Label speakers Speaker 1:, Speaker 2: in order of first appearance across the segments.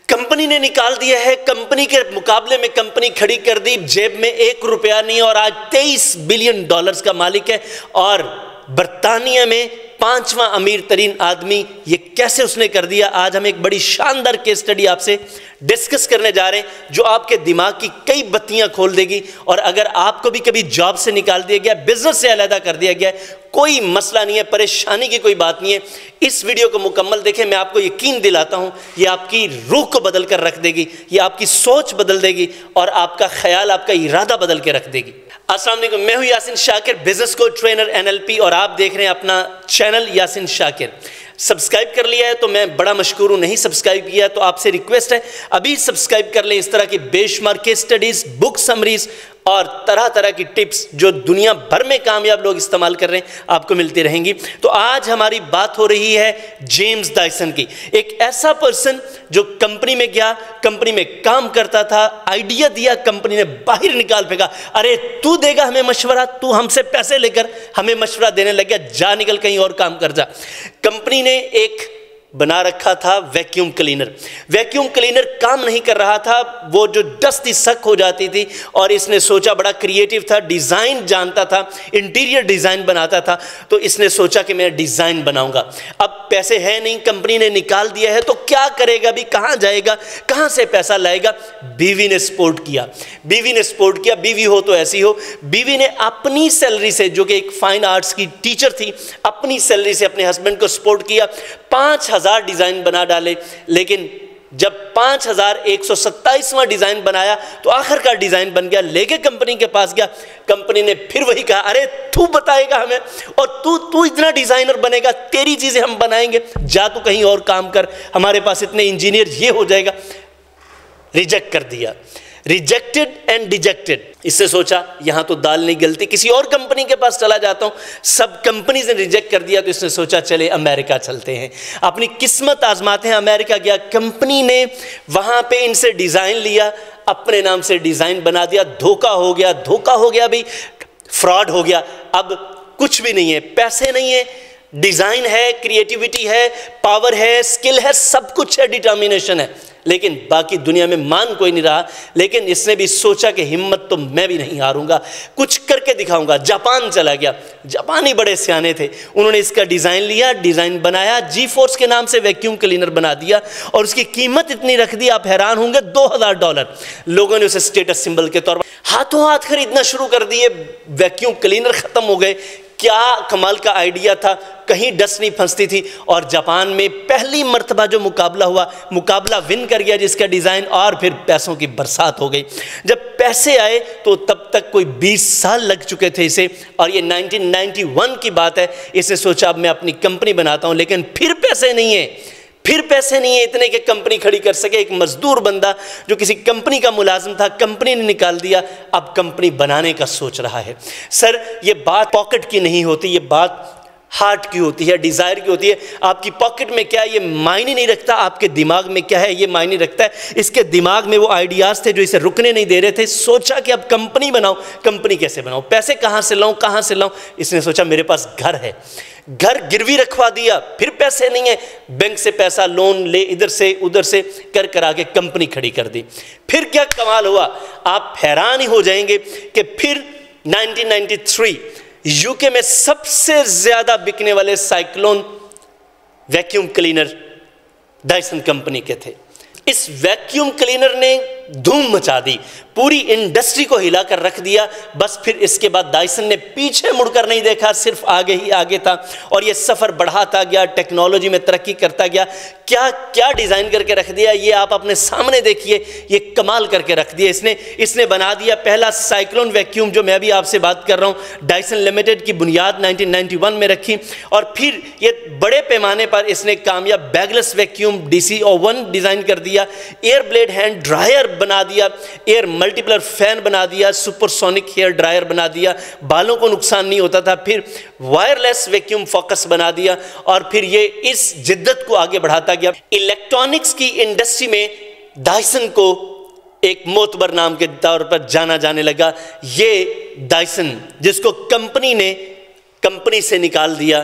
Speaker 1: Company نے نکال دیا ہے، کمپنی کے مقابلے میں کمپنی کھڑی کر دی، جیب میں 1 روپیہ نہیں، اور آج $23 بلین کا مالک ہے، اور برطانیہ میں 5واں امیر ترین آدمی۔ یہ کیسے اس نے کر دیا؟ آج ہم ایک بڑی شاندار کیس سٹڈی آپ سے ڈسکس کرنے جا رہے ہیں، جو آپ کے دماغ کی کئی بتیاں کھول دے گی۔ اور اگر آپ کو بھی کبھی جاب سے نکال دیا گیا، بزنس سے علیحدہ کر دیا گیا، کوئی مسئلہ نہیں ہے، پریشانی کی کوئی بات نہیں ہے، اس ویڈیو کو مکمل دیکھیں۔ میں آپ کو یقین دلاتا ہوں یہ آپ کی روح کو بدل کر رکھ دے گی، یہ آپ کی سوچ بدل دے گی، اور آپ کا خیال، آپ کا ارادہ بدل کے رکھ دے گی۔ السلام علیکم، میں ہوں یاسین شاکر، بزنس کوچ، ٹرینر، NLP، اور آپ دیکھ رہے ہیں اپنا چینل یاسین شاکر۔ سبسکرائب کر لیا ہے تو میں بڑا مشکور ہوں، نہیں سبسکرائب کیا تو آپ سے ریکویسٹ ہے ابھی سبسکرائب کر لیں۔ اس طرح کی بے شمار کیس سٹڈیز، بک سمریز اور طرح طرح کی ٹپس جو دنیا بھر میں کامیاب لوگ استعمال کر رہے ہیں آپ کو ملتی رہیں گی۔ تو آج ہماری بات ہو رہی ہے جیمز ڈائسن کی، ایک ایسا پرسن جو کمپنی میں گیا، کمپنی میں کام کرتا تھا، آئیڈیا دیا، کمپنی نے باہر نکال پھینکا، ارے تو دے گا ہمیں مشورہ، تو ہم سے پیسے لے کر ہمیں مشورہ دینے لگ گیا، جا نکل کہیں اور کام کر جا۔ کمپنی نے ایک بنا رکھا تھا ویکیوم کلینر۔ ویکیوم کلینر کام نہیں کر رہا تھا، وہ جو ڈسٹ سک ہو جاتی تھی، اور اس نے سوچا، بڑا کریٹیو تھا، ڈیزائن جانتا تھا، انٹیریئر ڈیزائن بناتا تھا، تو اس نے سوچا کہ میں ڈیزائن بناؤں گا۔ اب پیسے ہے نہیں، کمپنی نے نکال دیا ہے، تو کیا کرے گا بھی، کہاں جائے گا، کہاں سے پیسہ لائے گا؟ بیوی نے سپورٹ کیا، بیوی نے سپورٹ کیا۔ بیوی ہو تو ایسی ہو، بیوی نے اپنی سیلری سے، جو کہ ایک فائن آرٹس کی ٹیچر تھی، اپنی سیلری سے اپنے ہسبینڈ کو سپورٹ کیا، 5000 ڈیزائن بنا ڈالے۔ لیکن جب 5127واں ڈیزائن بنایا تو آخر کا ڈیزائن بن گیا، لے کے کمپنی کے پاس گیا، کمپنی نے پھر وہی کہا، ارے تو بتائے گا ہمیں، اور تو اتنا ڈیزائنر بنے گا، تیری چیزیں ہم بنائیں گے، جا تو کہیں اور کام کر، ہمارے پاس اتنے انجینئر، یہ ہو جائے گا۔ ریجیکٹ کر دیا، ریجیکٹڈ اینڈ ڈیجیکٹڈ۔ اس سے سوچا یہاں تو دال نہیں گلتی، کسی اور کمپنی کے پاس چلا جاتا ہوں۔ سب کمپنیز نے ریجیکٹ کر دیا، تو اس نے سوچا چلے امریکہ چلتے ہیں، اپنی قسمت آزماتے ہیں۔ امریکہ گیا، کمپنی نے وہاں پہ ان سے ڈیزائن لیا، اپنے نام سے ڈیزائن بنا دیا، دھوکہ ہو گیا، دھوکہ ہو گیا بھی، فراڈ ہو گیا۔ اب کچھ بھی نہیں ہے، پیسے نہیں ہے، ڈیزائن ہے، کریٹیوٹی ہے، پاور ہے، سکل ہے، سب کچھ ہے، ڈیٹرمینیشن ہے، لیکن باقی دنیا میں مان کوئی نہیں رہا۔ لیکن اس نے بھی سوچا کہ ہمت تو میں بھی نہیں ہاروں گا، کچھ کر کے دکھاؤں گا۔ جاپان چلا گیا، جاپانی بڑے سیانے تھے، انہوں نے اس کا ڈیزائن لیا، ڈیزائن بنایا، جی فورس کے نام سے ویکیوم کلینر بنا دیا، اور اس کی قیمت اتنی رکھ دی، آپ حیران ہوں گے، $2000۔ لوگوں نے اسے اسٹیٹس سمبل کے طور پر ہاتھوں ہاتھ خریدنا شروع کر دیے، ویکیوم کلینر ختم ہو گئے۔ کیا کمال کا آئیڈیا تھا، کہیں ڈسٹ نہیں پھنستی تھی، اور جاپان میں پہلی مرتبہ جو مقابلہ ہوا، مقابلہ ون کر گیا جس کا ڈیزائن، اور پھر پیسوں کی برسات ہو گئی۔ جب پیسے آئے تو تب تک کوئی 20 سال لگ چکے تھے اسے، اور یہ 1991 کی بات ہے۔ اس نے سوچا اب میں اپنی کمپنی بناتا ہوں، لیکن پھر پیسے نہیں ہیں، پھر پیسے نہیں ہیں اتنے کہ کمپنی کھڑی کر سکے۔ ایک مزدور بندہ جو کسی کمپنی کا ملازم تھا، کمپنی نے نکال دیا، اب کمپنی بنانے کا سوچ رہا ہے۔ سر یہ بات پاکٹ کی نہیں ہوتی، یہ بات ہارٹ کی ہوتی ہے، ڈیزائر کی ہوتی ہے۔ آپ کی پاکٹ میں کیا ہے یہ معنی نہیں رکھتا، آپ کے دماغ میں کیا ہے یہ معنی رکھتا ہے۔ اس کے دماغ میں وہ آئیڈیاز تھے جو اسے رکنے نہیں دے رہے تھے۔ سوچا کہ اب کمپنی بناؤں، کمپنی کیسے بناؤں، پیسے کہاں سے لاؤں، کہاں سے لاؤں۔ اس نے سوچا میرے پاس گھر ہے، گھر گروی رکھوا دیا، پھر پیسے نہیں ہیں، بینک سے پیسہ لون لے، ادھر سے ادھر سے کر آگے کمپنی کھڑی کر دی۔ پھر کیا کمال ہوا، آپ حیران ہی ہو جائیں گے کہ پھر 1993 UK میں سب سے زیادہ بکنے والے cyclone vacuum cleaner Dyson company کے تھے۔ اس ویکیوم کلینر نے دھوم مچا دی، پوری انڈسٹری کو ہلا کر رکھ دیا۔ بس پھر اس کے بعد ڈائسن نے پیچھے مڑ کر نہیں دیکھا، صرف آگے ہی آگے تھا، اور یہ سفر بڑھاتا گیا، ٹیکنالوجی میں ترقی کرتا گیا۔ کیا کیا ڈیزائن کر کے رکھ دیا، یہ آپ اپنے سامنے دیکھیے، یہ کمال کر کے رکھ دیا اس نے بنا دیا پہلا سائیکلون ویکیوم، جو میں ابھی آپ سے بات کر رہا ہوں۔ ڈائسن لمیٹڈ کی بنیاد 1991 میں رکھی، اور پھر یہ بڑے پیمانے پر اس نے کامیاب بیگلیس ویکیوم DC01 ڈیزائن کر دیا، ایئر بلیڈ ہینڈ ڈرائر بنا دیا، ایئر ملٹیپلر فین بنا دیا، سپر سونک ہیئر ڈرائر بنا دیا، بالوں کو نقصان نہیں ہوتا تھا، پھر وائرلیس ویکیوم فوکس بنا دیا، اور پھر یہ اس جدت کو آگے بڑھاتا گیا۔ الیکٹرونکس کی انڈسٹری میں ڈائسن کو ایک معتبر نام کے طور پر جانا جانے لگا۔ یہ ڈائسن جس کو کمپنی نے کمپنی سے نکال دیا،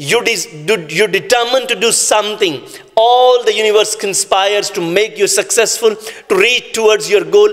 Speaker 1: you determine to do something, all the universe conspires to make you successful, to reach towards your goal।